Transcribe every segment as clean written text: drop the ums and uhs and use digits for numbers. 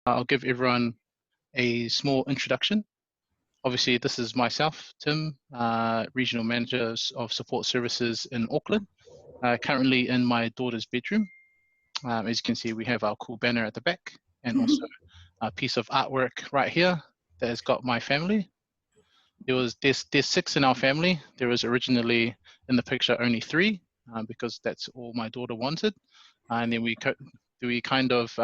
I'll give everyone a small introduction. Obviously, this is myself, Tim, Regional Manager of Support Services in Auckland, currently in my daughter's bedroom. As you can see, we have our cool banner at the back and also a piece of artwork right here that has got my family. There's 6 in our family. There was originally in the picture only 3 because that's all my daughter wanted. And then we kind of,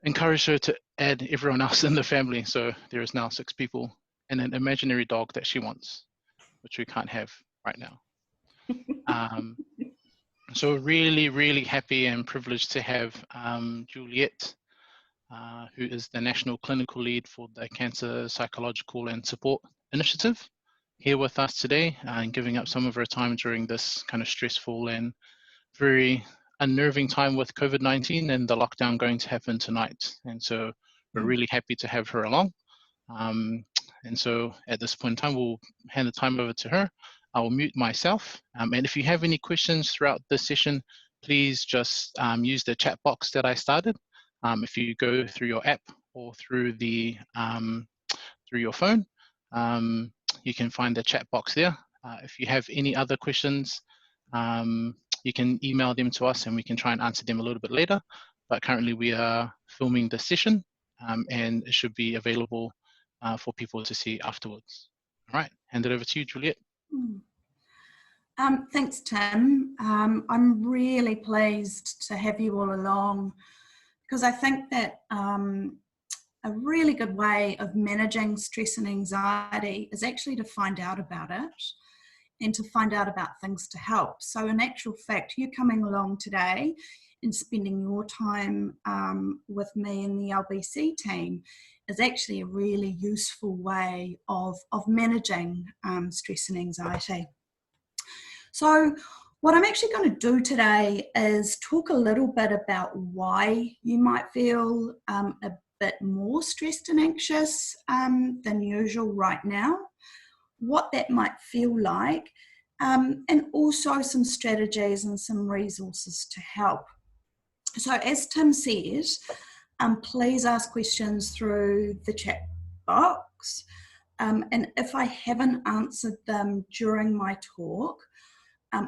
encourage her to add everyone else in the family. So there is now 6 people and an imaginary dog that she wants, which we can't have right now. So really, really happy and privileged to have Juliet, who is the National Clinical Lead for the Cancer Psychological and Support Initiative, here with us today and giving up some of her time during this kind of stressful and very unnerving time with COVID-19 and the lockdown going to happen tonight. And so we're really happy to have her along. And so at this point in time, we'll hand the time over to her. I will mute myself. And if you have any questions throughout this session, please just use the chat box that I started. If you go through your app or through the through your phone, you can find the chat box there. If you have any other questions, you can email them to us and we can try and answer them a little bit later. But currently we are filming the session and it should be available for people to see afterwards. All right, hand it over to you, Juliet. Thanks, Tim. I'm really pleased to have you all along because I think that a really good way of managing stress and anxiety is actually to find out about it and to find out about things to help. So in actual fact, you coming along today and spending your time with me and the LBC team is actually a really useful way of managing stress and anxiety. So what I'm actually going to do today is talk a little bit about why you might feel a bit more stressed and anxious than usual right now, what that might feel like, and also some strategies and some resources to help. So as Tim says, please ask questions through the chat box. And if I haven't answered them during my talk,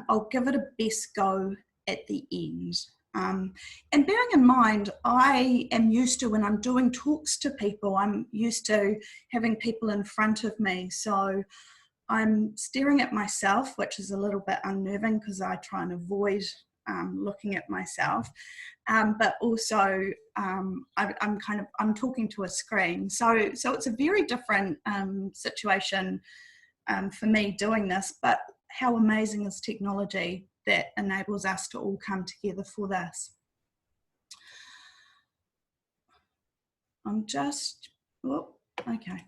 I'll give it a best go at the end. And bearing in mind, I am used to, when I'm doing talks to people, I'm used to having people in front of me. So I'm staring at myself, which is a little bit unnerving because I try and avoid looking at myself. But also I'm talking to a screen. So it's a very different situation for me doing this, but how amazing is technology that enables us to all come together for this. I'm just, okay.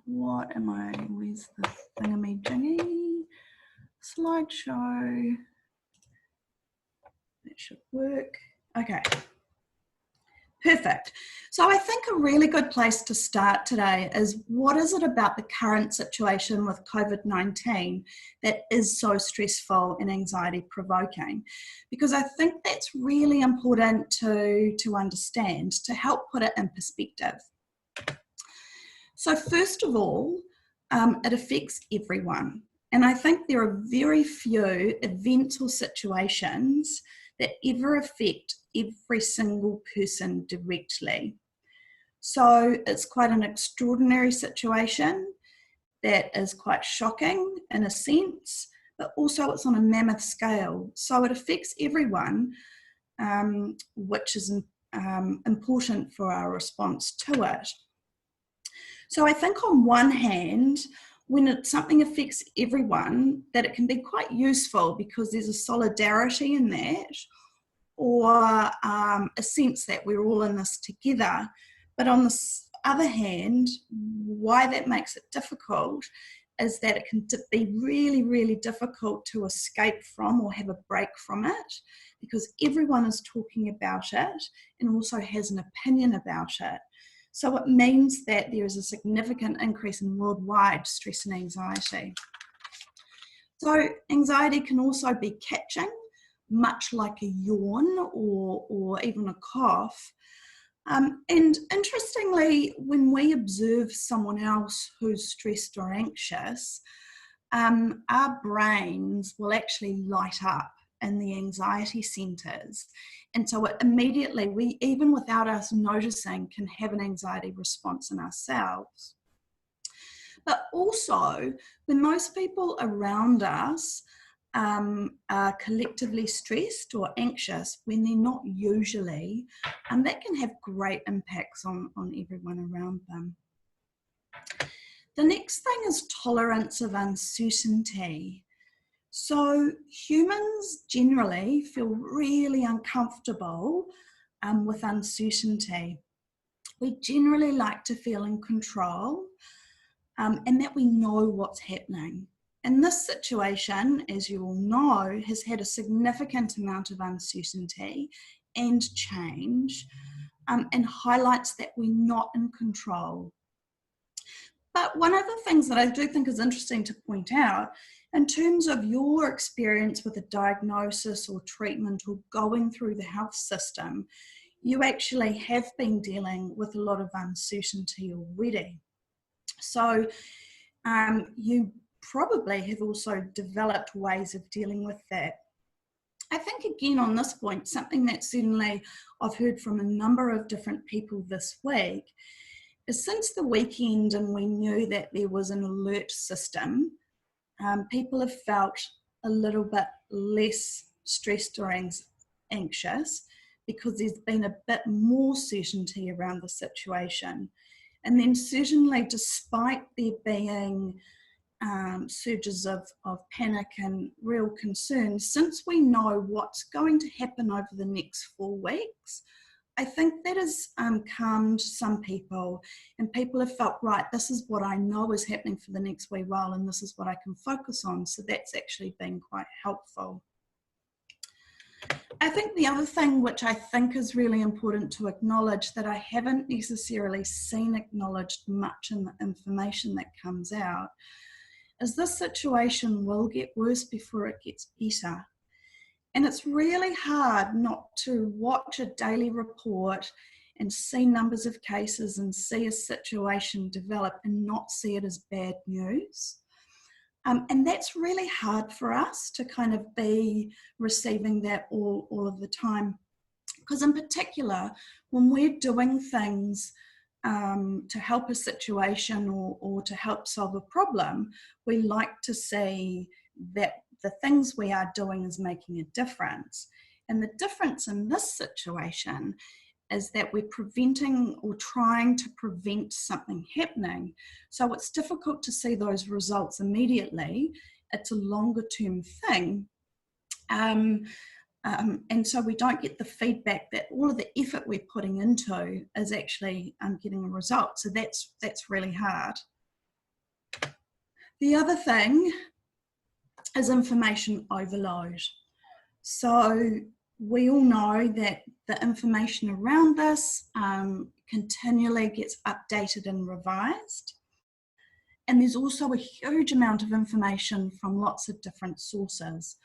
What am I, where's the thingamajiggy? Slideshow. That should work. Okay. Perfect. So I think a really good place to start today is what is it about the current situation with COVID-19 that is so stressful and anxiety provoking? Because I think that's really important to understand to help put it in perspective. So first of all, it affects everyone. And I think there are very few events or situations that ever affect every single person directly. So it's quite an extraordinary situation that is quite shocking in a sense, but also it's on a mammoth scale. So it affects everyone, which is important for our response to it. So I think on one hand, when something affects everyone, that it can be quite useful because there's a solidarity in that, or a sense that we're all in this together. But on the other hand, why that makes it difficult is that it can be really, really difficult to escape from or have a break from it because everyone is talking about it and also has an opinion about it. So it means that there is a significant increase in worldwide stress and anxiety. So anxiety can also be catching, much like a yawn or even a cough. And interestingly, when we observe someone else who's stressed or anxious, our brains will actually light up in the anxiety centers. And so it immediately, we, even without us noticing, can have an anxiety response in ourselves. But also, when most people around us are collectively stressed or anxious, when they're not usually, that can have great impacts on everyone around them. The next thing is tolerance of uncertainty. So humans generally feel really uncomfortable with uncertainty. We generally like to feel in control and that we know what's happening. And this situation, as you all know, has had a significant amount of uncertainty and change and highlights that we're not in control. But one of the things that I do think is interesting to point out, in terms of your experience with a diagnosis or treatment or going through the health system, you actually have been dealing with a lot of uncertainty already. So you probably have also developed ways of dealing with that. I think again on this point, something that certainly I've heard from a number of different people this week is since the weekend and we knew that there was an alert system, people have felt a little bit less stressed or anxious because there's been a bit more certainty around the situation. And then certainly despite there being surges of panic and real concern, since we know what's going to happen over the next 4 weeks, I think that has calmed some people, and people have felt, right, this is what I know is happening for the next wee while and this is what I can focus on. So that's actually been quite helpful. I think the other thing which I think is really important to acknowledge that I haven't necessarily seen acknowledged much in the information that comes out is this situation will get worse before it gets better. And it's really hard not to watch a daily report and see numbers of cases and see a situation develop and not see it as bad news. And that's really hard for us to kind of be receiving that all of the time. Because in particular, when we're doing things to help a situation or to help solve a problem, we like to see that the things we are doing is making a difference. And the difference in this situation is that we're preventing or trying to prevent something happening. So it's difficult to see those results immediately. It's a longer term thing. And so we don't get the feedback that all of the effort we're putting into is actually getting a result. So that's really hard. The other thing is information overload. So we all know that the information around this continually gets updated and revised. And there's also a huge amount of information from lots of different sources.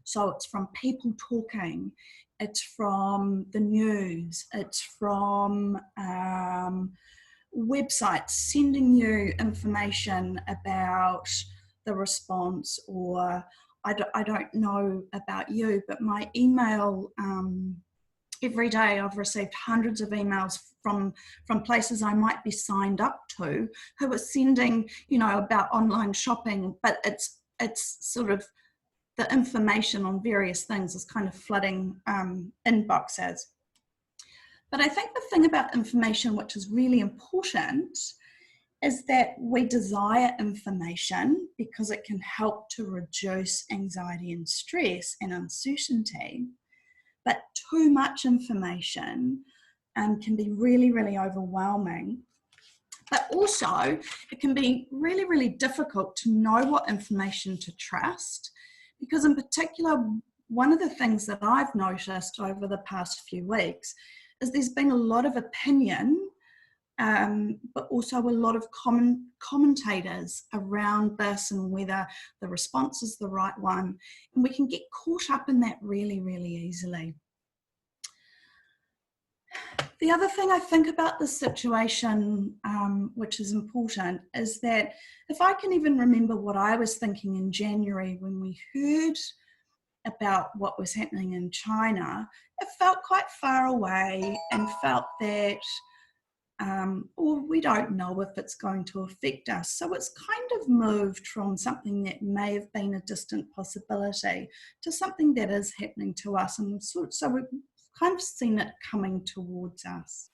So it's from people talking, it's from the news, it's from websites sending you information about the response, or I don't know about you, but my email, every day I've received hundreds of emails from places I might be signed up to who are sending, about online shopping, but it's sort of the information on various things is kind of flooding inboxes. But I think the thing about information which is really important is that we desire information because it can help to reduce anxiety and stress and uncertainty. But too much information can be really, really overwhelming. But also, it can be really, really difficult to know what information to trust, because in particular, one of the things that I've noticed over the past few weeks is there's been a lot of opinion but also a lot of commentators around this and whether the response is the right one. And we can get caught up in that really, really easily. The other thing I think about this situation, which is important, is that if I can even remember what I was thinking in January when we heard about what was happening in China, it felt quite far away and felt that, or we don't know if it's going to affect us. So it's kind of moved from something that may have been a distant possibility to something that is happening to us. And so we've kind of seen it coming towards us.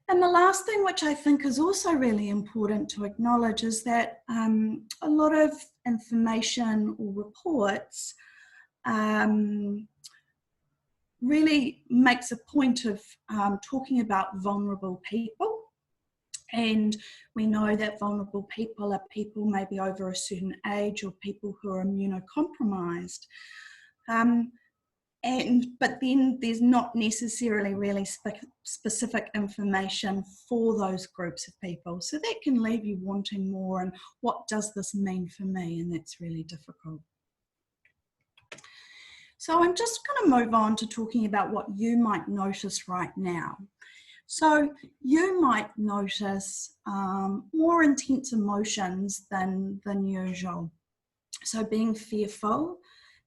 And the last thing, which I think is also really important to acknowledge, is that a lot of information or reports really makes a point of talking about vulnerable people. And we know that vulnerable people are people maybe over a certain age or people who are immunocompromised. But then there's not necessarily really specific information for those groups of people. So that can leave you wanting more, and what does this mean for me? And that's really difficult. So I'm just going to move on to talking about what you might notice right now. So you might notice more intense emotions than usual. So being fearful,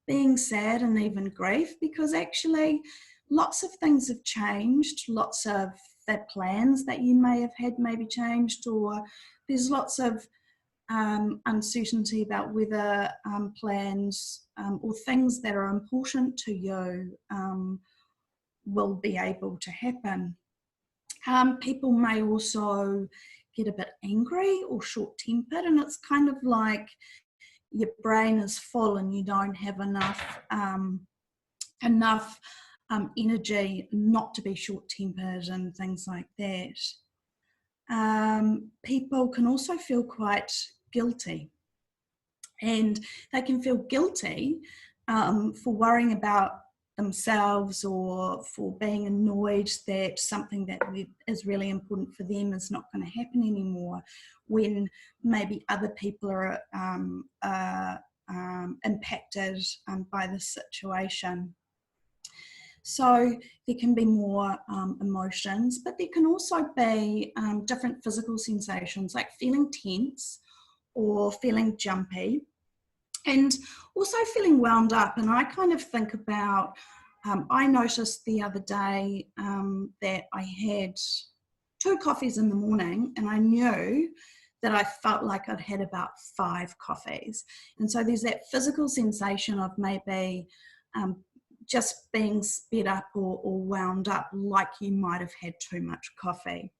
being sad, and even grief, because actually lots of things have changed. Lots of the plans that you may have had maybe changed, or there's lots of uncertainty about whether plans or things that are important to you will be able to happen. People may also get a bit angry or short-tempered, and it's kind of like your brain is full and you don't have enough energy not to be short-tempered and things like that. People can also feel quite guilty, and they can feel guilty for worrying about themselves or for being annoyed that something that is really important for them is not going to happen anymore, when maybe other people are impacted by the situation. So there can be more emotions, but there can also be different physical sensations, like feeling tense or feeling jumpy, and also feeling wound up. And I kind of think about, I noticed the other day that I had 2 coffees in the morning, and I knew that I felt like I'd had about 5 coffees. And so there's that physical sensation of maybe just being sped up or wound up, like you might have had too much coffee.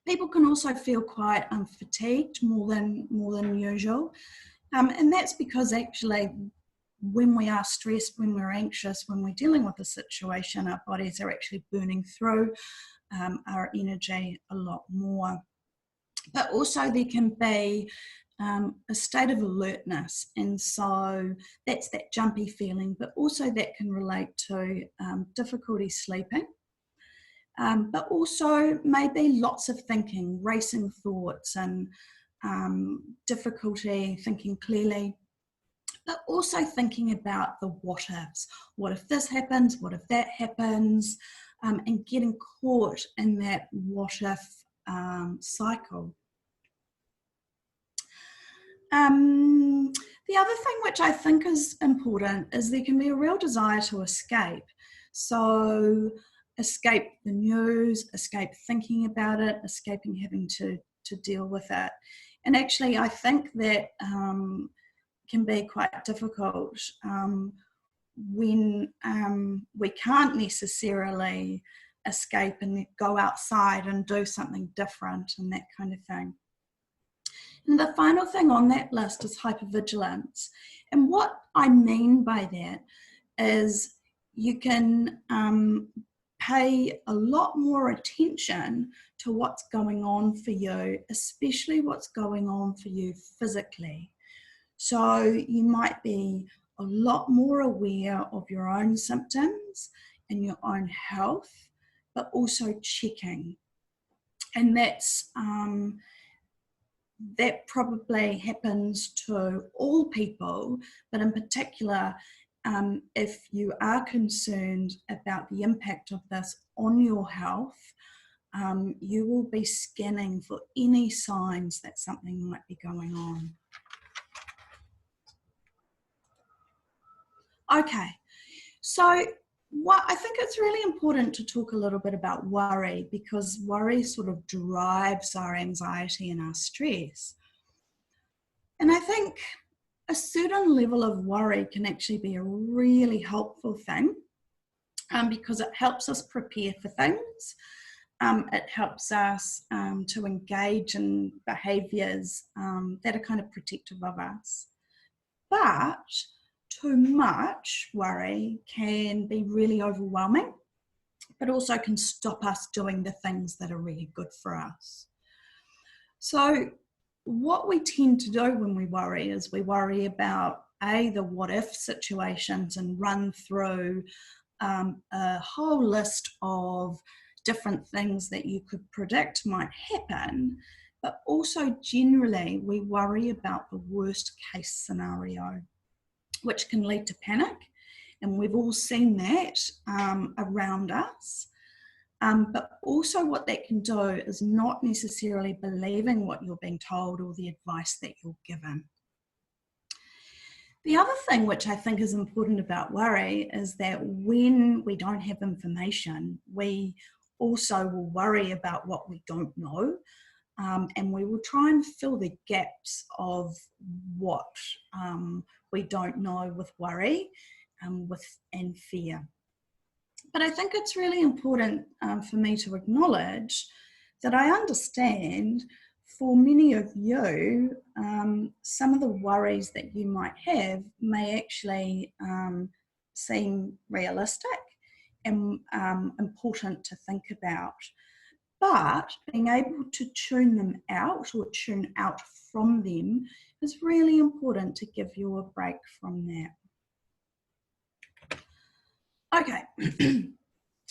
People can also feel quite fatigued more than usual. And that's because actually when we are stressed, when we're anxious, when we're dealing with a situation, our bodies are actually burning through our energy a lot more. But also there can be a state of alertness, and so that's that jumpy feeling, but also that can relate to difficulty sleeping, but also maybe lots of thinking, racing thoughts, and difficulty thinking clearly, but also thinking about the what ifs. What if this happens? What if that happens? And getting caught in that what if cycle. The other thing which I think is important is there can be a real desire to escape. So escape the news, escape thinking about it, escaping having to deal with it. And actually I think that can be quite difficult when we can't necessarily escape and go outside and do something different and that kind of thing. And the final thing on that list is hypervigilance. And what I mean by that is you can pay a lot more attention to what's going on for you, especially what's going on for you physically. So you might be a lot more aware of your own symptoms and your own health but also checking. And that probably happens to all people, but in particular, if you are concerned about the impact of this on your health, you will be scanning for any signs that something might be going on. Okay, so I think it's really important to talk a little bit about worry, because worry sort of drives our anxiety and our stress. And I think a certain level of worry can actually be a really helpful thing, because it helps us prepare for things. It helps us to engage in behaviours that are kind of protective of us. But too much worry can be really overwhelming, but also can stop us doing the things that are really good for us. So what we tend to do when we worry is we worry about the what if situations and run through a whole list of different things that you could predict might happen, but also generally we worry about the worst case scenario, which can lead to panic. And we've all seen that around us. But also what that can do is not necessarily believing what you're being told or the advice that you're given. The other thing which I think is important about worry is that when we don't have information, we also will worry about what we don't know, and we will try and fill the gaps of what we don't know with worry and fear. But I think it's really important for me to acknowledge that I understand for many of you, some of the worries that you might have may actually seem realistic and important to think about. But being able to tune them out or tune out from them is really important to give you a break from that. Okay.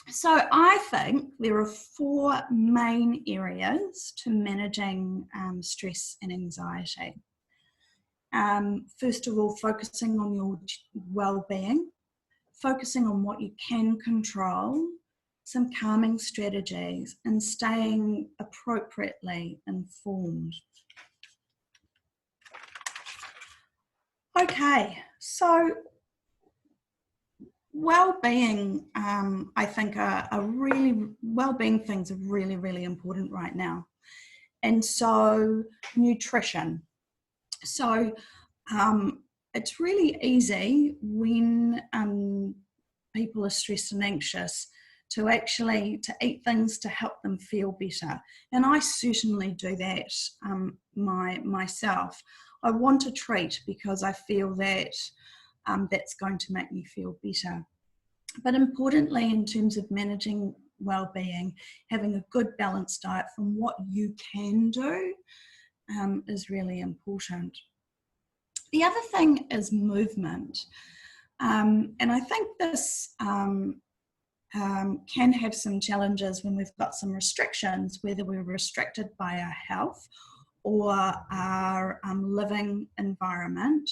So I think there are 4 main areas to managing stress and anxiety. First of all, focusing on your well-being, focusing on what you can control, some calming strategies, and staying appropriately informed. Okay, so well-being, I think well-being things are really, really important right now. And so nutrition. So it's really easy when people are stressed and anxious to eat things to help them feel better. And I certainly do that myself. I want a treat because I feel that that's going to make me feel better. But importantly, in terms of managing well-being, having a good balanced diet from what you can do is really important. The other thing is movement. And I think this can have some challenges when we've got some restrictions, whether we're restricted by our health or our living environment.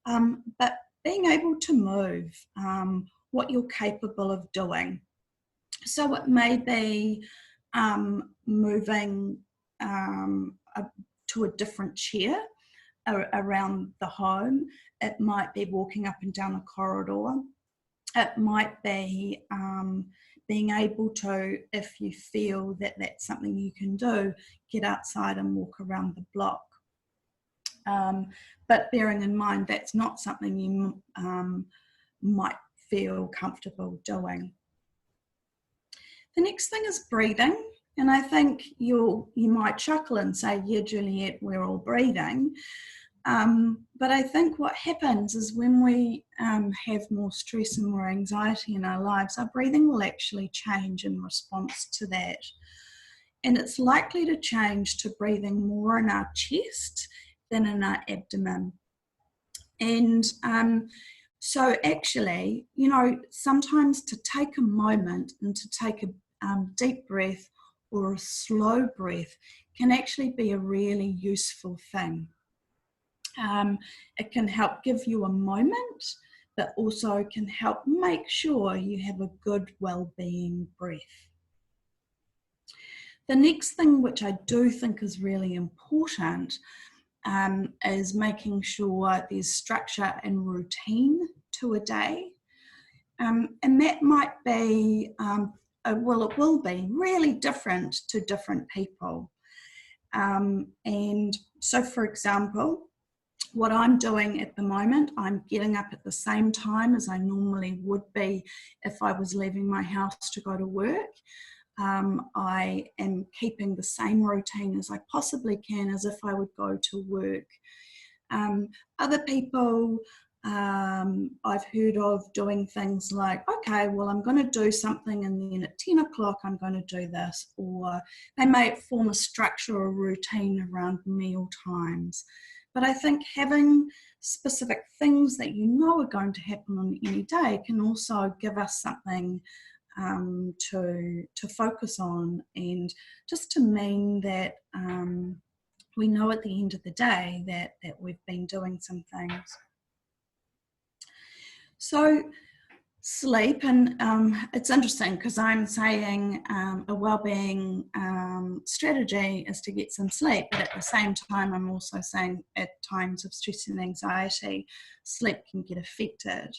But being able to move, what you're capable of doing. So it may be moving to a different chair around the home. It might be walking up and down a corridor. It might be being able to, if you feel that that's something you can do, get outside and walk around the block. But bearing in mind that's not something you might feel comfortable doing. The next thing is breathing, and I think you might chuckle and say, yeah, Juliet, we're all breathing. But I think what happens is when we have more stress and more anxiety in our lives, our breathing will actually change in response to that. And it's likely to change to breathing more in our chest than in our abdomen. And so actually, sometimes to take a moment and to take deep breath or a slow breath can actually be a really useful thing. It can help give you a moment, but also can help make sure you have a good well-being breath. The next thing, which I do think is really important, is making sure there's structure and routine to a day. And that might be, well, it will be really different to different people. And so, for example, what I'm doing at the moment, I'm getting up at the same time as I normally would be if I was leaving my house to go to work. I am keeping the same routine as I possibly can as if I would go to work. Other people I've heard of doing things like, okay, well, I'm going to do something and then at 10 o'clock I'm going to do this, or they may form a structure or routine around meal times. But I think having specific things that you know are going to happen on any day can also give us something to focus on, and just to mean that we know at the end of the day that we've been doing some things. So sleep, and it's interesting because I'm saying a wellbeing strategy is to get some sleep, but at the same time I'm also saying at times of stress and anxiety, sleep can get affected.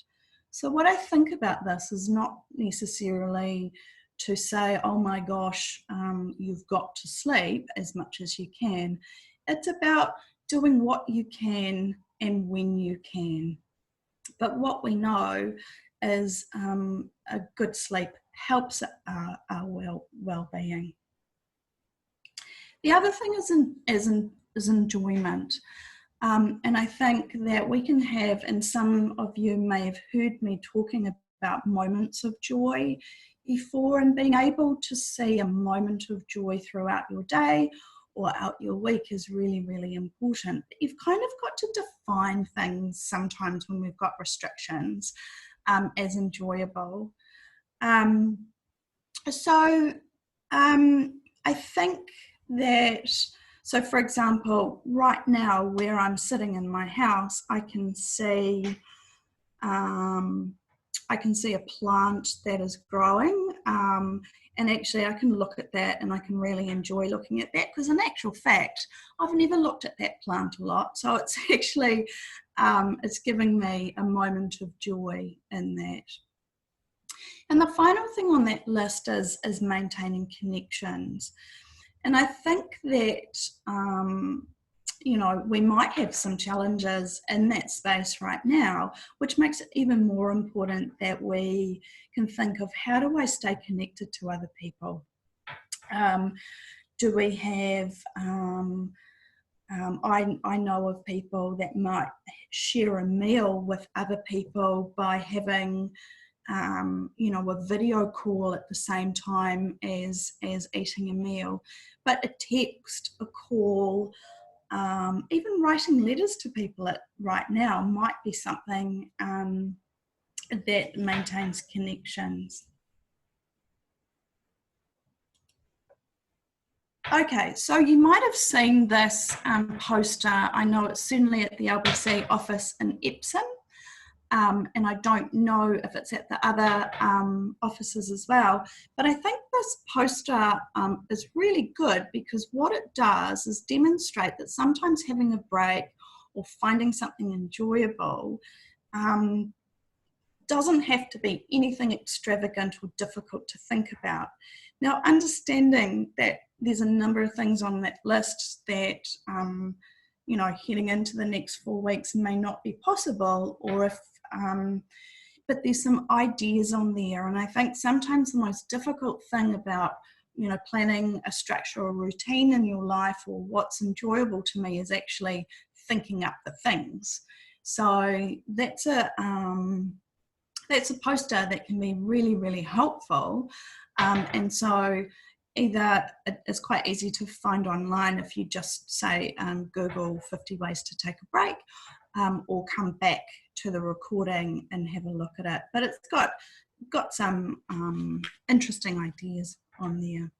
So what I think about this is not necessarily to say, oh my gosh, you've got to sleep as much as you can. It's about doing what you can and when you can. But what we know is a good sleep helps our well-being. The other thing is enjoyment. And I think that we can have, and some of you may have heard me talking about moments of joy before, and being able to see a moment of joy throughout your day or out your week is really, really important. But you've kind of got to define things sometimes when we've got restrictions as enjoyable. I think that, so for example, right now where I'm sitting in my house, I can see a plant that is growing, and actually I can look at that and I can really enjoy looking at that, because in actual fact I've never looked at that plant a lot, so it's actually it's giving me a moment of joy in that. And the final thing on that list is maintaining connections. And I think that you know, we might have some challenges in that space right now, which makes it even more important that we can think of, how do I stay connected to other people? Do we have, I know of people that might share a meal with other people by having, you know, a video call at the same time as eating a meal. But a text, a call, even writing letters to people right now might be something that maintains connections. Okay, so you might have seen this poster. I know it's certainly at the LBC office in Epsom, and I don't know if it's at the other offices as well, but I think this poster is really good, because what it does is demonstrate that sometimes having a break or finding something enjoyable doesn't have to be anything extravagant or difficult to think about. Now, understanding that there's a number of things on that list that you know, heading into the next 4 weeks may not be possible, or if but there's some ideas on there. And I think sometimes the most difficult thing about, you know, planning a structure or routine in your life, or what's enjoyable to me, is actually thinking up the things. So that's a poster that can be really, really helpful. And so either it's quite easy to find online if you just say Google 50 ways to take a break, or come back to the recording and have a look at it. But it's got some interesting ideas. on there.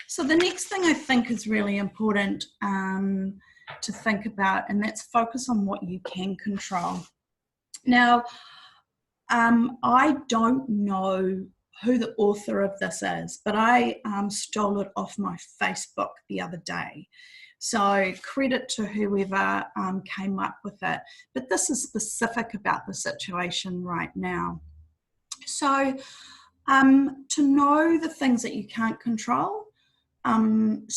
So the next thing I think is really important to think about, and that's focus on what you can control. Now, I don't know who the author of this is, but I stole it off my Facebook the other day. So credit to whoever came up with it. But this is specific about the situation right now. So to know the things that you can't control, because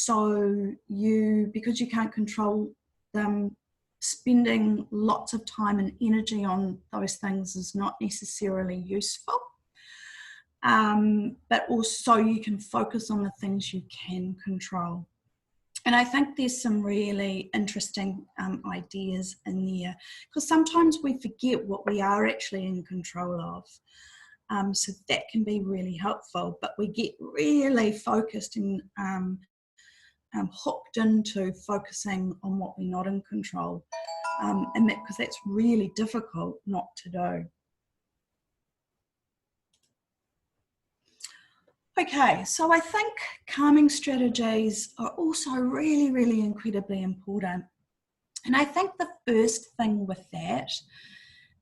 you can't control them, spending lots of time and energy on those things is not necessarily useful. But also you can focus on the things you can control. And I think there's some really interesting ideas in there, because sometimes we forget what we are actually in control of. So that can be really helpful, but we get really focused and hooked into focusing on what we're not in control, and because that's really difficult not to do. Okay, so I think calming strategies are also really, really incredibly important. And I think the first thing with that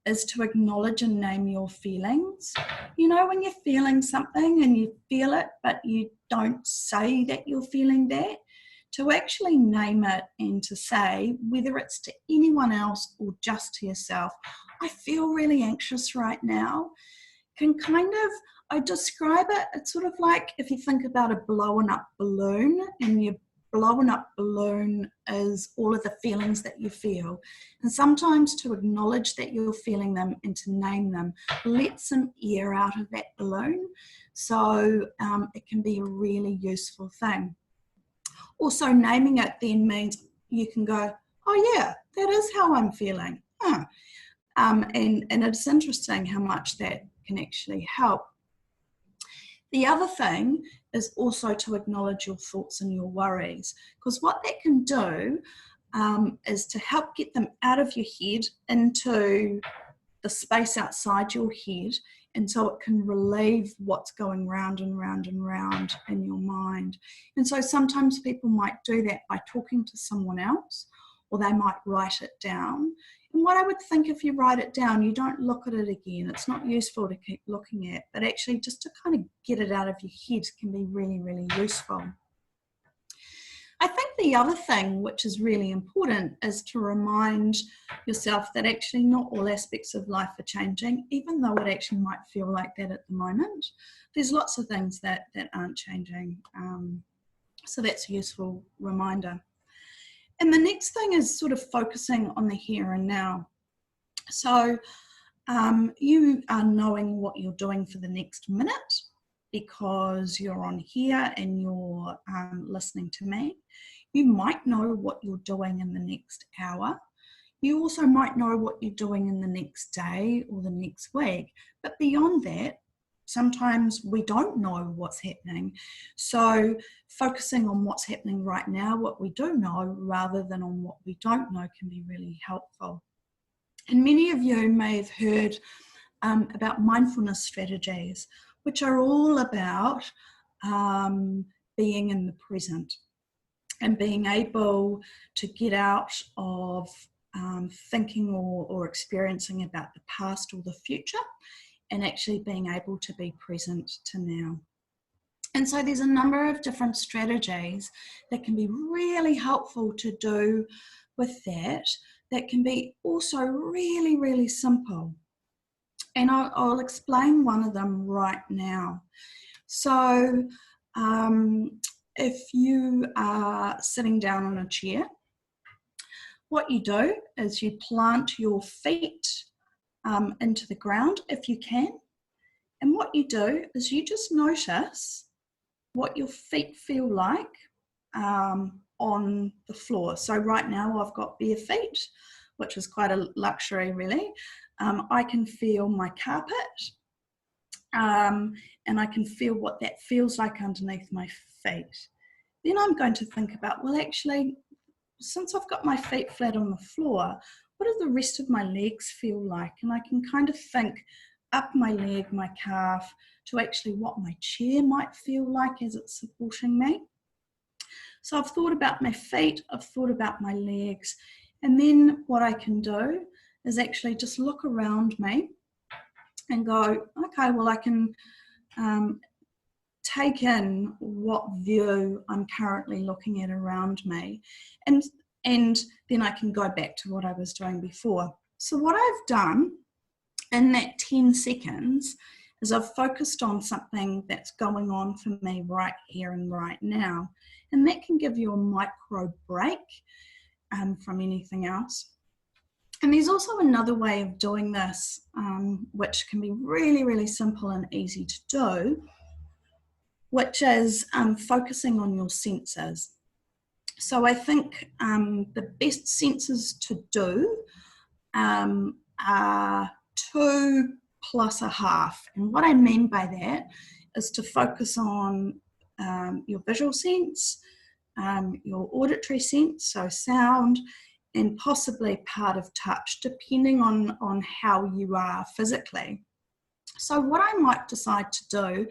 is to acknowledge and name your feelings. You know, when you're feeling something and you feel it, but you don't say that you're feeling that, to actually name it and to say, whether it's to anyone else or just to yourself, I feel really anxious right now, can kind of, I describe it, it's sort of like if you think about a blown up balloon, and your blown up balloon is all of the feelings that you feel. And sometimes to acknowledge that you're feeling them and to name them lets some air out of that balloon. So it can be a really useful thing. Also, naming it then means you can go, oh yeah, that is how I'm feeling. And it's interesting how much that can actually help. The other thing is also to acknowledge your thoughts and your worries, because what that can do is to help get them out of your head into the space outside your head, and so it can relieve what's going round and round and round in your mind. And so sometimes people might do that by talking to someone else, or they might write it down. And what I would think, if you write it down, you don't look at it again. It's not useful to keep looking at, but actually just to kind of get it out of your head can be really, really useful. I think the other thing which is really important is to remind yourself that actually not all aspects of life are changing, even though it actually might feel like that at the moment. There's lots of things that aren't changing. So that's a useful reminder. And the next thing is sort of focusing on the here and now. So you are knowing what you're doing for the next minute because you're on here and you're listening to me. You might know what you're doing in the next hour. You also might know what you're doing in the next day or the next week. But beyond that, sometimes we don't know what's happening. So focusing on what's happening right now, what we do know, rather than on what we don't know, can be really helpful. And many of you may have heard about mindfulness strategies, which are all about being in the present and being able to get out of thinking or experiencing about the past or the future, and actually being able to be present to now. And so there's a number of different strategies that can be really helpful to do with that can be also really, really simple. And I'll explain one of them right now. So if you are sitting down on a chair, what you do is you plant your feet into the ground if you can. And what you do is you just notice what your feet feel like on the floor. So right now I've got bare feet, which is quite a luxury really. I can feel my carpet and I can feel what that feels like underneath my feet. Then I'm going to think about, well, actually, since I've got my feet flat on the floor, what do the rest of my legs feel like? And I can kind of think, up my leg, my calf, to actually what my chair might feel like as it's supporting me. So I've thought about my feet, I've thought about my legs, and then what I can do is actually just look around me and go, okay, well, I can take in what view I'm currently looking at around me, and then I can go back to what I was doing before. So what I've done in that 10 seconds is I've focused on something that's going on for me right here and right now. And that can give you a micro break from anything else. And there's also another way of doing this, which can be really, really simple and easy to do, which is focusing on your senses. So I think the best senses to do are 2 plus a half. And what I mean by that is to focus on your visual sense, your auditory sense, so sound, and possibly part of touch, depending on how you are physically. So what I might decide to do,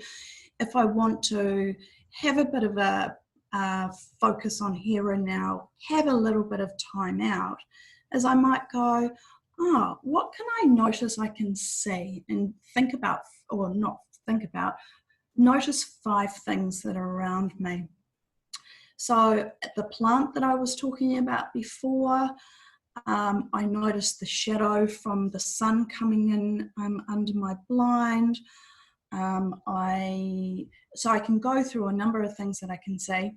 if I want to have a bit of a focus on here and now, have a little bit of time out, is I might go, oh, what can I notice I can see and think about, or not think about, notice 5 things that are around me. So the plant that I was talking about before, I noticed the shadow from the sun coming in under my blind. So I can go through a number of things that I can see.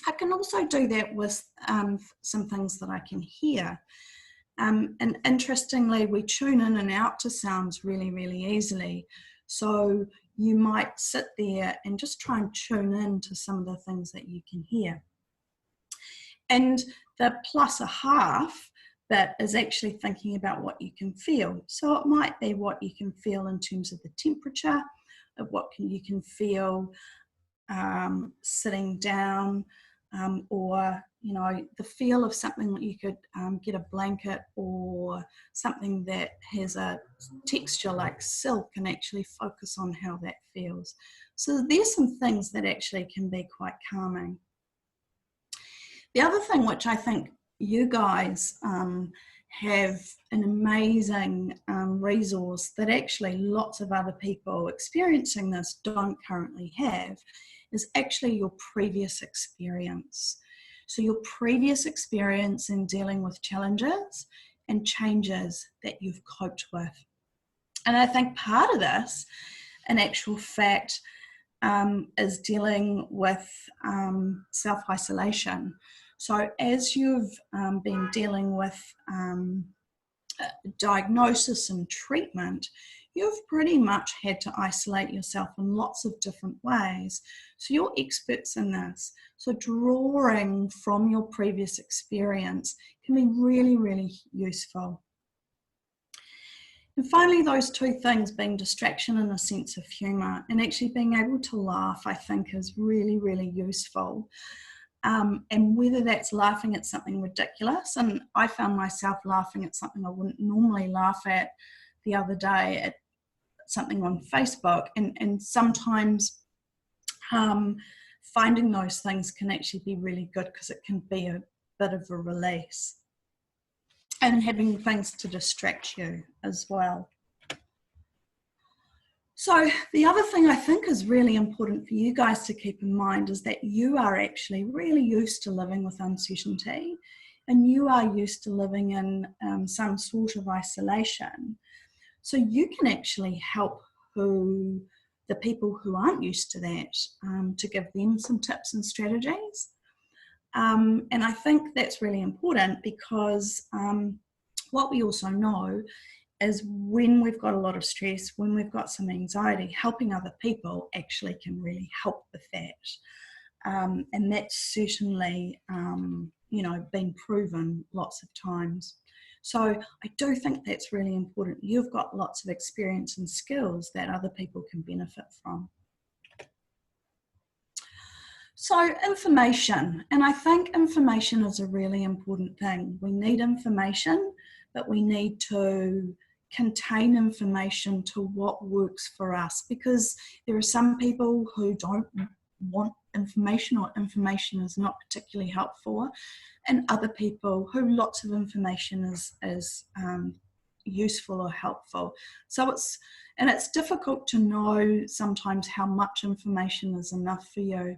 I can also do that with some things that I can hear. And interestingly, we tune in and out to sounds really, really easily. So you might sit there and just try and tune in to some of the things that you can hear. And the plus a half bit is actually thinking about what you can feel. So it might be what you can feel in terms of the temperature, of what you can feel sitting down, or the feel of something that you could get a blanket, or something that has a texture like silk, and actually focus on how that feels. So there's some things that actually can be quite calming. The other thing which I think you guys have an amazing resource that actually lots of other people experiencing this don't currently have, is actually your previous experience. So your previous experience in dealing with challenges and changes that you've coped with. And I think part of this, in actual fact, is dealing with self-isolation. So as you've been dealing with diagnosis and treatment, you've pretty much had to isolate yourself in lots of different ways. So you're experts in this. So drawing from your previous experience can be really, really useful. And finally, those 2 things being distraction and a sense of humour, and actually being able to laugh, I think is really, really useful. And whether that's laughing at something ridiculous, and I found myself laughing at something I wouldn't normally laugh at the other day, at something on Facebook, and sometimes finding those things can actually be really good, because it can be a bit of a release, and having things to distract you as well. So the other thing I think is really important for you guys to keep in mind is that you are actually really used to living with uncertainty, and you are used to living in some sort of isolation. So you can actually help the people who aren't used to that, to give them some tips and strategies. And I think that's really important, because what we also know is when we've got a lot of stress, when we've got some anxiety, helping other people actually can really help with that. And that's certainly, been proven lots of times. So I do think that's really important. You've got lots of experience and skills that other people can benefit from. So information, and I think information is a really important thing. We need information, but we need to contain information to what works for us, because there are some people who don't want information, or information is not particularly helpful, and other people who lots of information is useful or helpful. So it's difficult to know sometimes how much information is enough for you.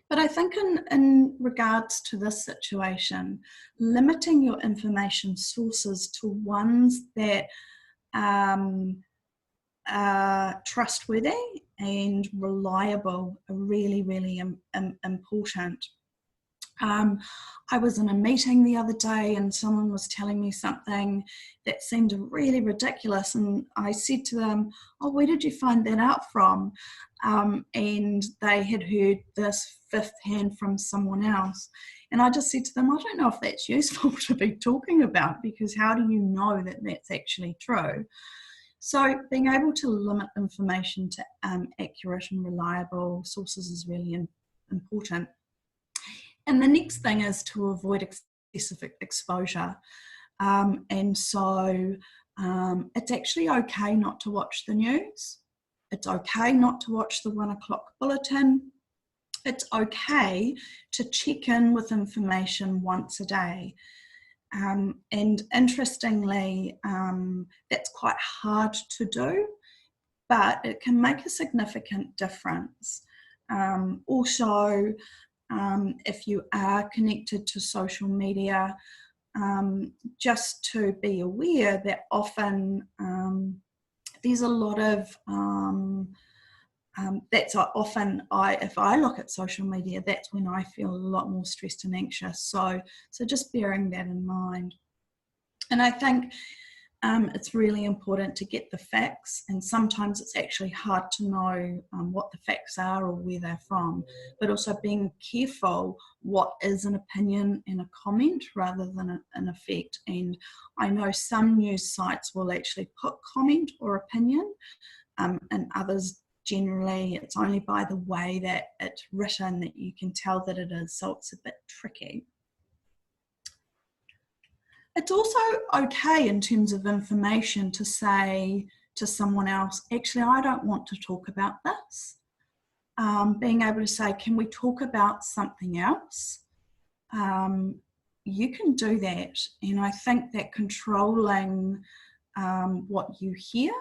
But I think in regards to this situation, limiting your information sources to ones that are trustworthy and reliable are really, really important. I was in a meeting the other day and someone was telling me something that seemed really ridiculous, and I said to them, "Oh, where did you find that out from?" And they had heard this firsthand from someone else. And I just said to them, "I don't know if that's useful to be talking about, because how do you know that that's actually true?" So being able to limit information to accurate and reliable sources is really important. And the next thing is to avoid excessive exposure. And so it's actually okay not to watch the news. It's okay not to watch the 1 o'clock bulletin. It's okay to check in with information once a day. And interestingly, that's quite hard to do, but it can make a significant difference. Also, if you are connected to social media, just to be aware that often there's a lot of that's often if I look at social media, that's when I feel a lot more stressed and anxious. So just bearing that in mind. And I think it's really important to get the facts, and sometimes it's actually hard to know what the facts are or where they're from, but also being careful what is an opinion and a comment rather than an effect. And I know some news sites will actually put comment or opinion, and others generally it's only by the way that it's written that you can tell that it is, so it's a bit tricky. It's also okay in terms of information to say to someone else, actually, I don't want to talk about this. Being able to say, can we talk about something else? You can do that. And I think that controlling what you hear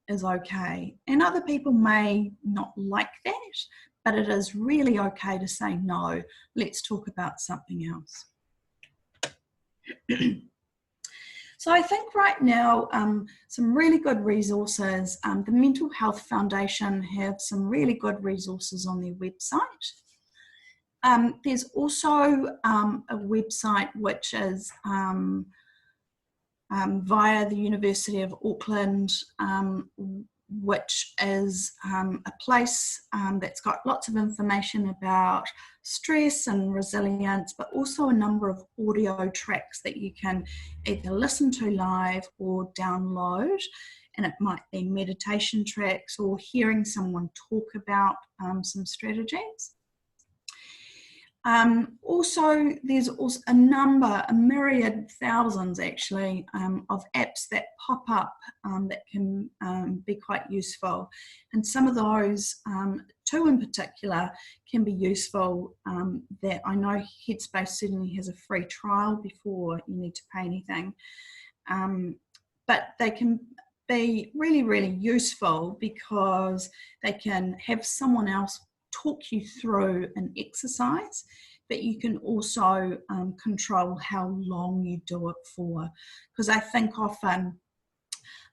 is okay. And other people may not like that, but it is really okay to say, no, let's talk about something else. So I think right now, some really good resources. The Mental Health Foundation have some really good resources on their website. There's also a website which is via the University of Auckland, which is a place that's got lots of information about stress and resilience, but also a number of audio tracks that you can either listen to live or download. And it might be meditation tracks or hearing someone talk about some strategies. Also, there's also a myriad, thousands actually, of apps that pop up that can be quite useful. And some of those, two in particular, can be useful that I know Headspace certainly has a free trial before you need to pay anything. But they can be really, really useful because they can have someone else talk you through an exercise, but you can also control how long you do it for. Because I think often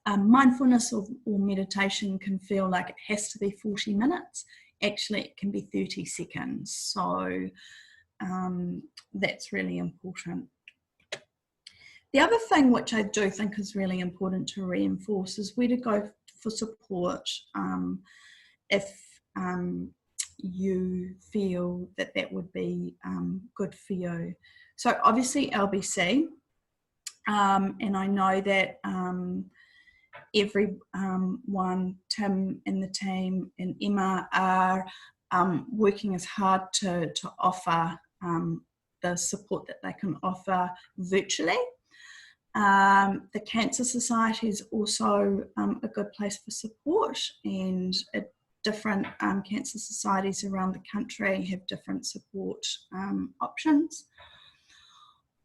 mindfulness or meditation can feel like it has to be 40 minutes. Actually, it can be 30 seconds. So that's really important. The other thing which I do think is really important to reinforce is where to go for support if you feel that that would be good for you. So obviously LBC, and I know that everyone, Tim and the team and Emma are working as hard to offer the support that they can offer virtually. The Cancer Society is also a good place for support, and different cancer societies around the country have different support options.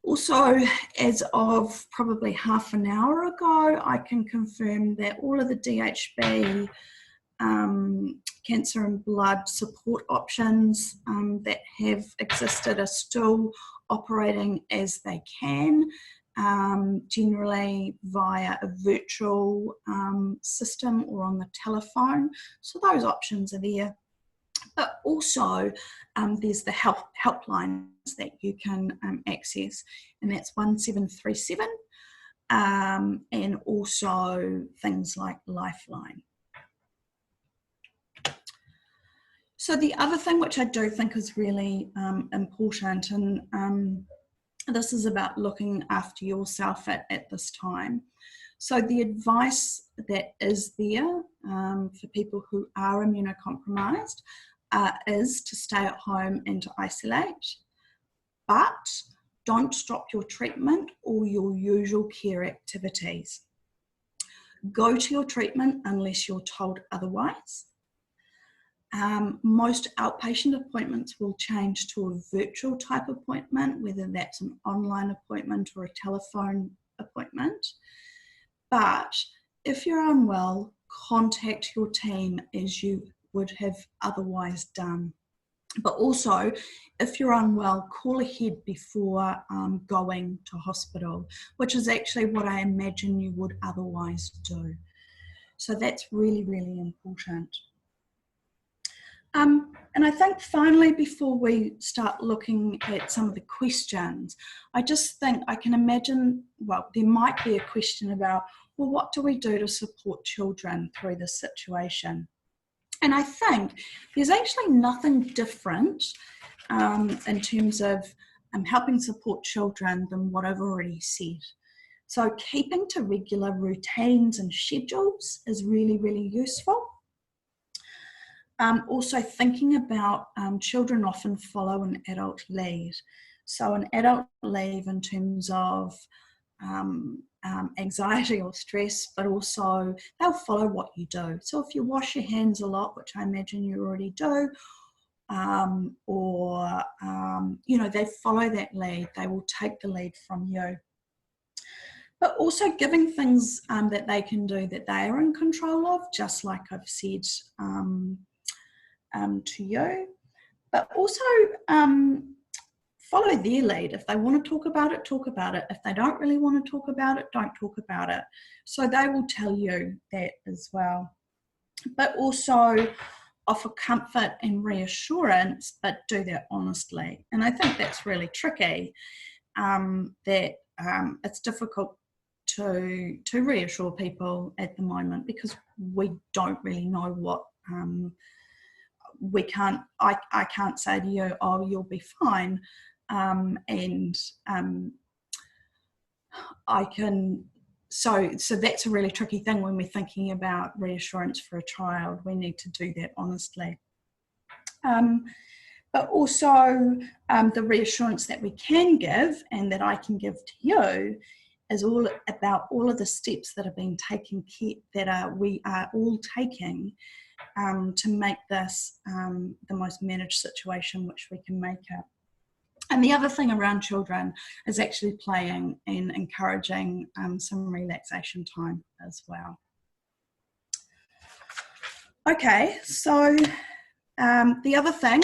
Also, as of probably half an hour ago, I can confirm that all of the DHB cancer and blood support options that have existed are still operating as they can, generally via a virtual system or on the telephone. So those options are there. But also there's the helplines that you can access, and that's 1737, and also things like Lifeline. So the other thing which I do think is really important, and this is about looking after yourself at this time. So the advice that is there for people who are immunocompromised is to stay at home and to isolate, but don't stop your treatment or your usual care activities. Go to your treatment unless you're told otherwise. Most outpatient appointments will change to a virtual type appointment, whether that's an online appointment or a telephone appointment. But if you're unwell, contact your team as you would have otherwise done. But also, if you're unwell, call ahead before going to hospital, which is actually what I imagine you would otherwise do. So that's really, really important. And I think finally, before we start looking at some of the questions, I just think I can imagine, well, there might be a question about, well, what do we do to support children through this situation? And I think there's actually nothing different in terms of helping support children than what I've already said. So keeping to regular routines and schedules is really, really useful. Also thinking about children often follow an adult lead. So an adult leave in terms of anxiety or stress, but also they'll follow what you do. So if you wash your hands a lot, which I imagine you already do, they follow that lead, they will take the lead from you. But also giving things that they can do that they are in control of, just like I've said to you, but also follow their lead. If they want to talk about it, talk about it. If they don't really want to talk about it, don't talk about it. So they will tell you that as well. But also offer comfort and reassurance, but do that honestly. And I think that's really tricky, that it's difficult to reassure people at the moment because we don't really know what I can't say to you, oh, you'll be fine. So that's a really tricky thing when we're thinking about reassurance for a child. We need to do that honestly. But also the reassurance that we can give and that I can give to you is all about all of the steps that are being taken, we are all taking to make this the most managed situation which we can make it. And the other thing around children is actually playing and encouraging some relaxation time as well. Okay, so the other thing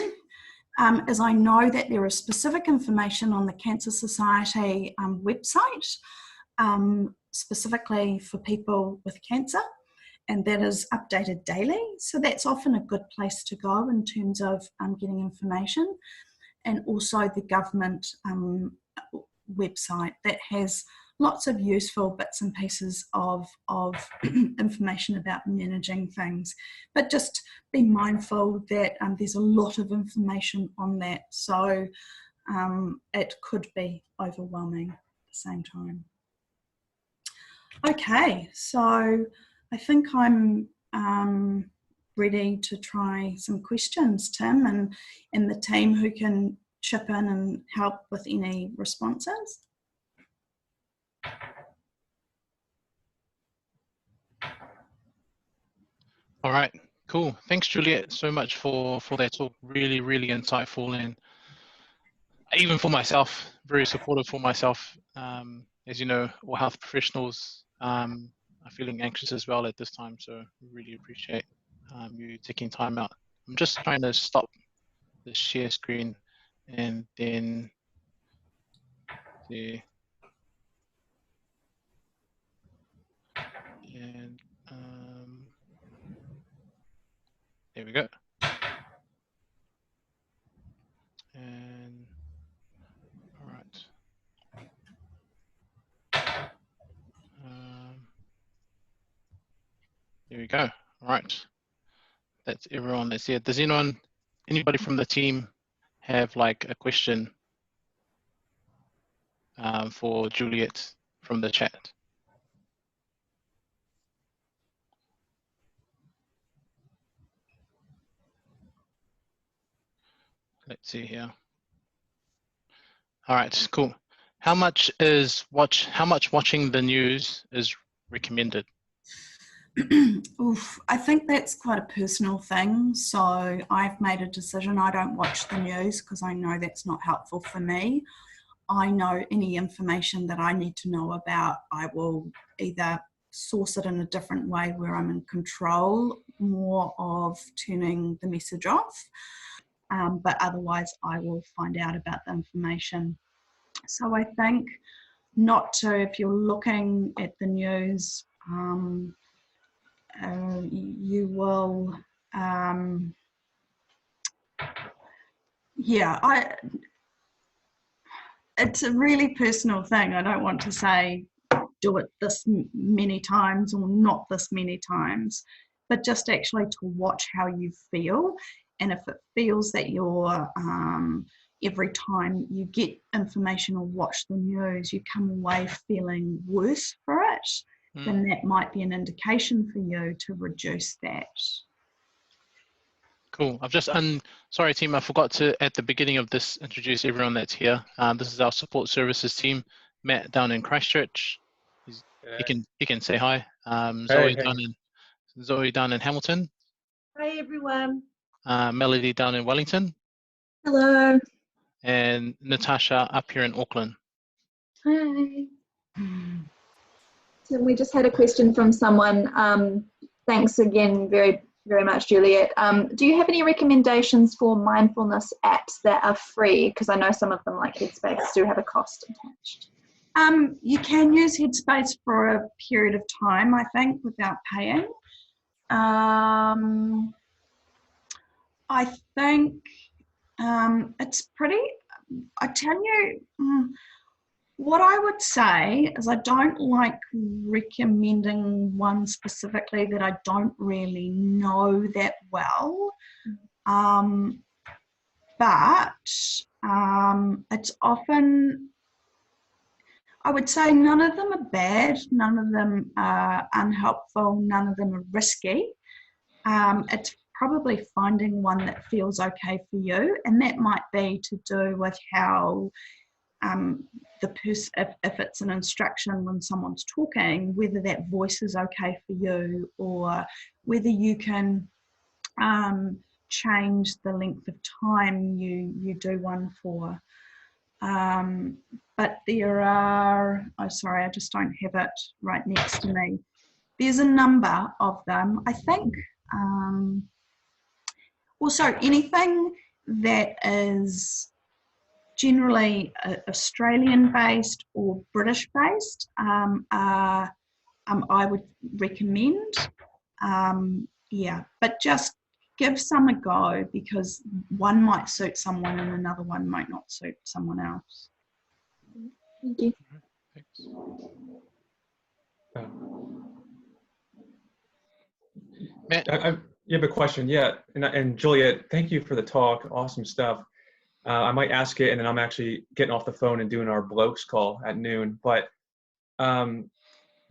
is I know that there is specific information on the Cancer Society website specifically for people with cancer, and that is updated daily. So that's often a good place to go in terms of getting information. And also the government website that has lots of useful bits and pieces of information about managing things. But just be mindful that there's a lot of information on that, so it could be overwhelming at the same time. Okay, so I think I'm ready to try some questions, Tim, and the team who can chip in and help with any responses. All right, cool. Thanks, Juliet, so much for that talk. Really, really insightful, and even for myself, very supportive for myself. As you know, all health professionals are feeling anxious as well at this time, so really appreciate you taking time out. I'm just trying to stop the share screen and then see. And there we go. And all right. There we go. All right. That's everyone that's here. Does anybody from the team have like a question for Juliet from the chat? Let's see here. All right, cool. How much watching the news is recommended? Oof, I think that's quite a personal thing. So I've made a decision. I don't watch the news because I know that's not helpful for me. I know any information that I need to know about, I will either source it in a different way where I'm in control more of turning the message off. But otherwise I will find out about the information. So I think not to, if you're looking at the news, you will, it's a really personal thing. I don't want to say do it this many times or not this many times, but just actually to watch how you feel. And if it feels that you're, every time you get information or watch the news, you come away feeling worse for it, then that might be an indication for you to reduce that. Cool. Sorry team, I forgot to, at the beginning of this, introduce everyone that's here. This is our support services team. Matt down in Christchurch. He can say hi. Zoe down in Hamilton. Hi everyone. Melody down in Wellington. Hello. And Natasha up here in Auckland. Hi. So we just had a question from someone. Thanks again very much, Juliet. Do you have any recommendations for mindfulness apps that are free? Because I know some of them, like Headspace, do have a cost attached. You can use Headspace for a period of time, I think, without paying. I think it's pretty, I tell you, what I would say is I don't like recommending one specifically that I don't really know that well. But it's often, I would say none of them are bad, none of them are unhelpful, none of them are risky. It's probably finding one that feels okay for you, and that might be to do with how the person, if it's an instruction when someone's talking, whether that voice is okay for you, or whether you can change the length of time you do one for. But there are, oh sorry, I just don't have it right next to me. There's a number of them, I think. Also, anything that is generally Australian-based or British-based, I would recommend. Yeah, but just give some a go, because one might suit someone and another one might not suit someone else. Thank you. Matt? You have a question, yeah. And Juliet, thank you for the talk. Awesome stuff. I might ask it, and then I'm actually getting off the phone and doing our blokes call at noon. But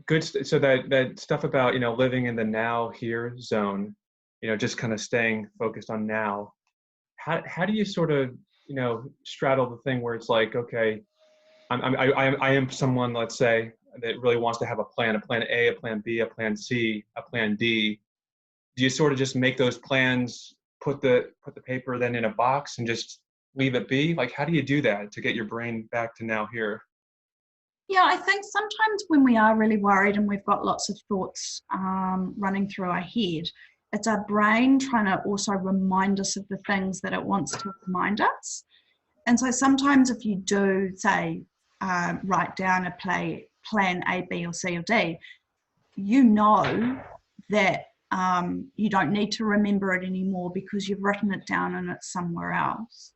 good. So that stuff about living in the now here zone, just kind of staying focused on now. How do you sort of straddle the thing where it's like, okay, I am someone, let's say, that really wants to have a plan A, a plan B, a plan C, a plan D. do you sort of just make those plans, put the paper then in a box and just leave it be? Like, how do you do that to get your brain back to now here? Yeah, I think sometimes when we are really worried and we've got lots of thoughts running through our head, it's our brain trying to also remind us of the things that it wants to remind us. And so sometimes if you do, say, write down a plan A, B, or C, or D, you know that you don't need to remember it anymore because you've written it down and it's somewhere else.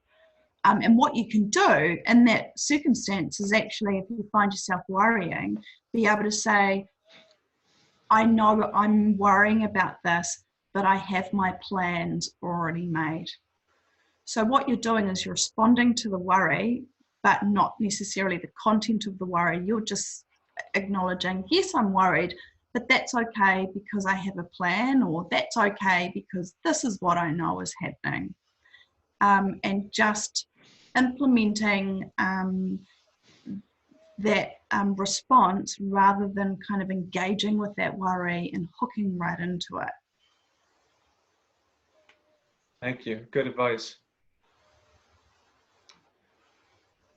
And what you can do in that circumstance is actually, if you find yourself worrying, be able to say, I know I'm worrying about this, but I have my plans already made. So what you're doing is you're responding to the worry, but not necessarily the content of the worry. You're just acknowledging, yes, I'm worried, but that's okay because I have a plan, or that's okay because this is what I know is happening. And just implementing that response rather than kind of engaging with that worry and hooking right into it. Thank you. Good advice.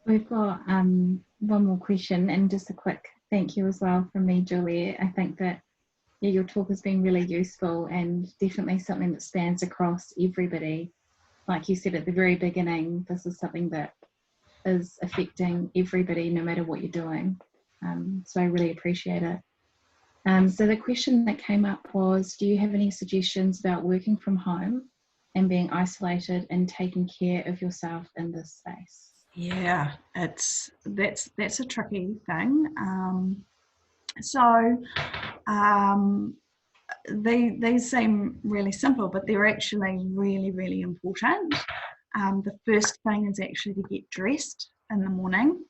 We've got one more question, and just a quick thank you as well from me, Juliet. I think that your talk has been really useful and definitely something that spans across everybody. Like you said at the very beginning, this is something that is affecting everybody no matter what you're doing. So I really appreciate it. So the question that came up was, do you have any suggestions about working from home and being isolated and taking care of yourself in this space? Yeah, that's a tricky thing. These seem really simple, but they're actually really, really important. The first thing is actually to get dressed in the morning,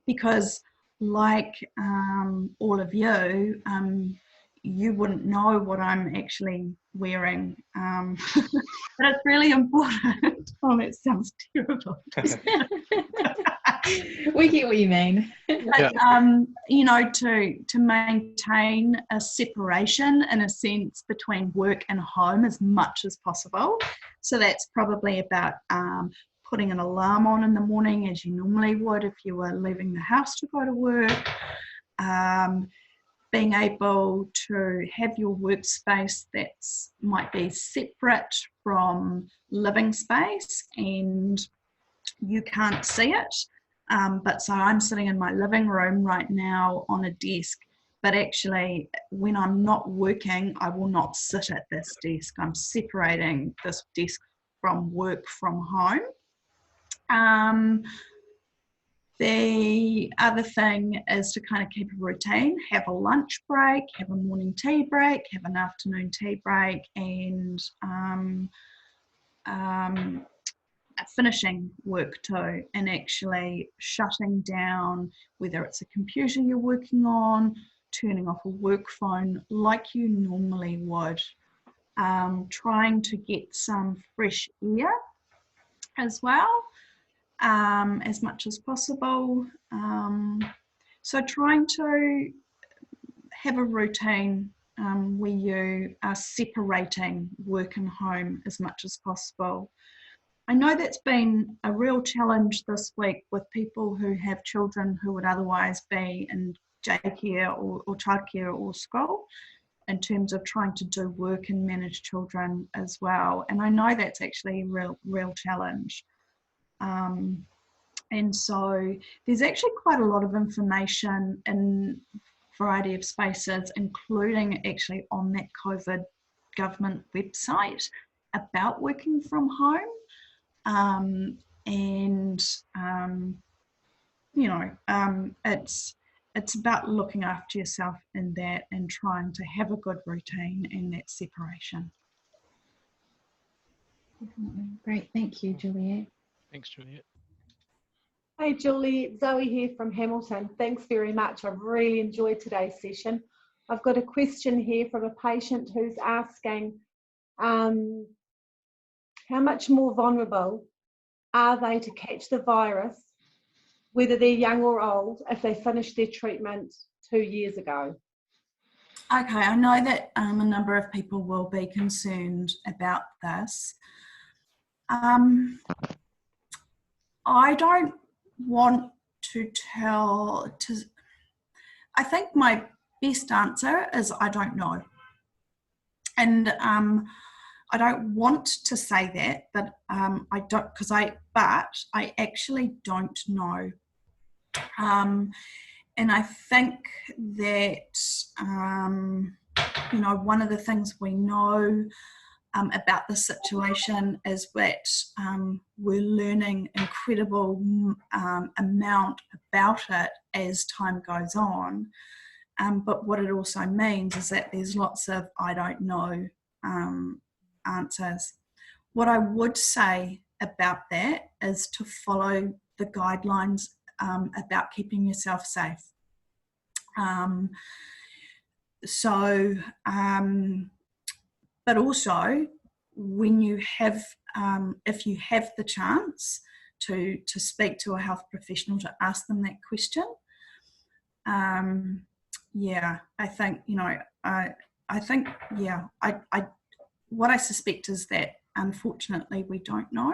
because like all of you, you wouldn't know what I'm actually wearing, but it's really important. Oh, that sounds terrible. We get what you mean. But, you know, to maintain a separation, in a sense, between work and home as much as possible. So that's probably about putting an alarm on in the morning, as you normally would if you were leaving the house to go to work. Being able to have your workspace that might be separate from living space and you can't see it. But so I'm sitting in my living room right now on a desk, but actually when I'm not working, I will not sit at this desk. I'm separating this desk from work from home. The other thing is to kind of keep a routine, have a lunch break, have a morning tea break, have an afternoon tea break, and finishing work too, and actually shutting down, whether it's a computer you're working on, turning off a work phone like you normally would, trying to get some fresh air as well, as much as possible. So trying to have a routine where you are separating work and home as much as possible. I know that's been a real challenge this week with people who have children who would otherwise be in daycare or childcare or school, in terms of trying to do work and manage children as well. And I know that's actually a real challenge. And so there's actually quite a lot of information in a variety of spaces, including actually on that COVID government website about working from home. You know, it's about looking after yourself in that and trying to have a good routine in that separation. Definitely. Great, thank you, Juliet. Thanks, Juliet. Hey Julie, Zoe here from Hamilton. Thanks very much. I've really enjoyed today's session. I've got a question here from a patient who's asking, how much more vulnerable are they to catch the virus, whether they're young or old, if they finished their treatment 2 years ago? Okay, I know that a number of people will be concerned about this. I don't want to I think my best answer is I don't know. And I don't want to say that, but I actually don't know. And I think that, one of the things we know about the situation is that we're learning incredible amount about it as time goes on. But what it also means is that there's lots of I don't know answers. What I would say about that is to follow the guidelines about keeping yourself safe. But also, when you have, if you have the chance to speak to a health professional to ask them that question, yeah, I think, what I suspect is that unfortunately we don't know,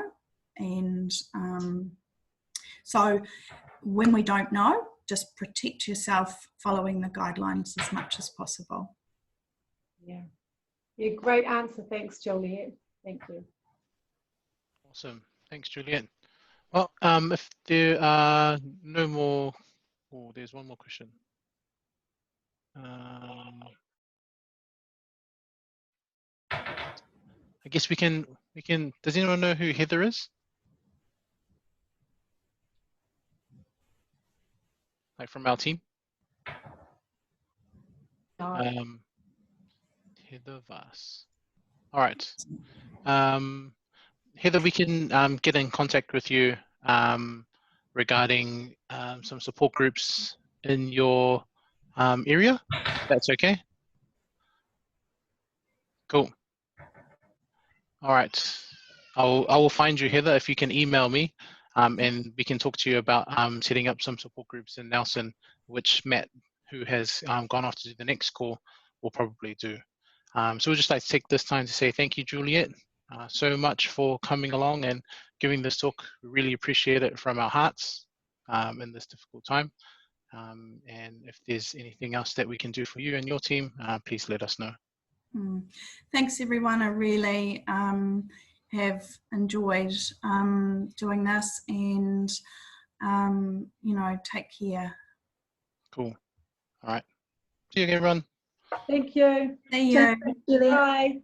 and so when we don't know, just protect yourself following the guidelines as much as possible. Yeah. Yeah, great answer. Thanks, Juliet. Thank you. Awesome. Thanks, Juliet. Well, if there are no more, oh, there's one more question. I guess we can, does anyone know who Heather is? Like from our team? No. Heather Vass. All right. Heather, we can get in contact with you regarding some support groups in your area. That's okay. Cool. All right. I will find you, Heather, if you can email me, and we can talk to you about setting up some support groups in Nelson, which Matt, who has gone off to do the next call, will probably do. So we'd just like to take this time to say thank you, Juliet, so much for coming along and giving this talk. We really appreciate it from our hearts in this difficult time. And if there's anything else that we can do for you and your team, please let us know. Thanks, everyone. I really have enjoyed doing this, and take care. Cool. All right. See you again, everyone. Thank you. See you. Juliet. Bye.